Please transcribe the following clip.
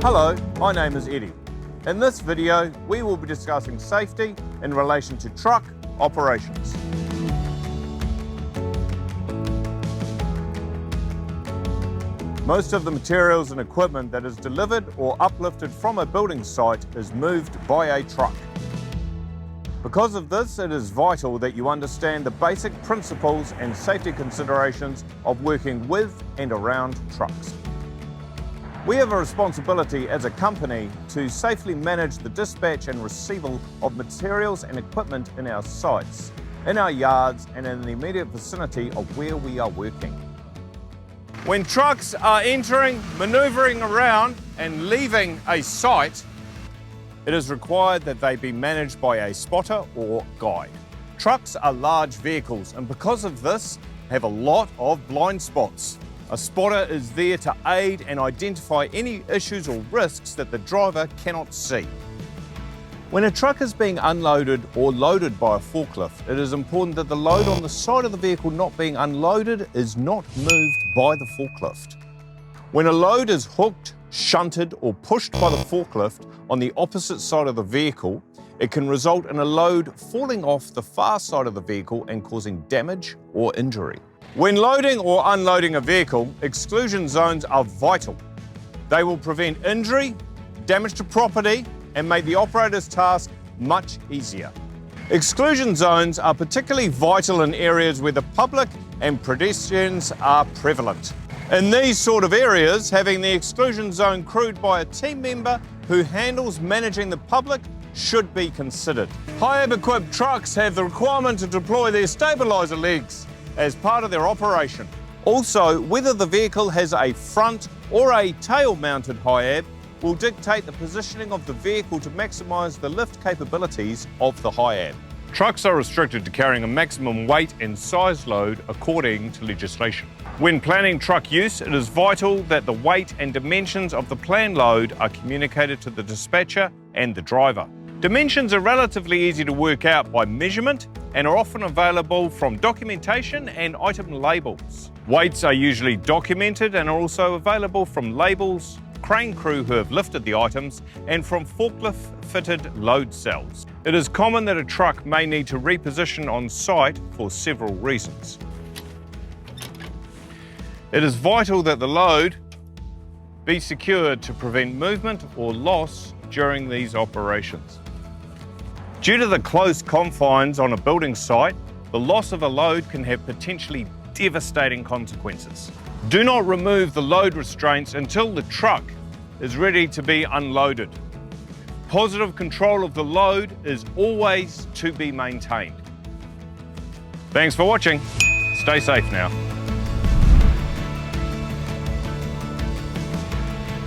Hello, my name is Eddie. In this video, we will be discussing safety in relation to truck operations. Most of the materials and equipment that is delivered or uplifted from a building site is moved by a truck. Because of this, it is vital that you understand the basic principles and safety considerations of working with and around trucks. We have a responsibility as a company to safely manage the dispatch and receival of materials and equipment in our sites, in our yards, and in the immediate vicinity of where we are working. When trucks are entering, manoeuvring around, and leaving a site, it is required that they be managed by a spotter or guide. Trucks are large vehicles, and because of this, have a lot of blind spots. A spotter is there to aid and identify any issues or risks that the driver cannot see. When a truck is being unloaded or loaded by a forklift, it is important that the load on the side of the vehicle not being unloaded is not moved by the forklift. When a load is hooked, shunted, or pushed by the forklift on the opposite side of the vehicle, it can result in a load falling off the far side of the vehicle and causing damage or injury. When loading or unloading a vehicle, exclusion zones are vital. They will prevent injury, damage to property, and make the operator's task much easier. Exclusion zones are particularly vital in areas where the public and pedestrians are prevalent. In these sort of areas, having the exclusion zone crewed by a team member who handles managing the public should be considered. High-equipped trucks have the requirement to deploy their stabiliser legs as part of their operation. Also, whether the vehicle has a front or a tail-mounted high-ab will dictate the positioning of the vehicle to maximise the lift capabilities of the high-ab. Trucks are restricted to carrying a maximum weight and size load according to legislation. When planning truck use, it is vital that the weight and dimensions of the planned load are communicated to the dispatcher and the driver. Dimensions are relatively easy to work out by measurement and are often available from documentation and item labels. Weights are usually documented and are also available from labels, crane crew who have lifted the items, and from forklift-fitted load cells. It is common that a truck may need to reposition on site for several reasons. It is vital that the load be secured to prevent movement or loss during these operations. Due to the close confines on a building site, the loss of a load can have potentially devastating consequences. Do not remove the load restraints until the truck is ready to be unloaded. Positive control of the load is always to be maintained. Thanks for watching. Stay safe now.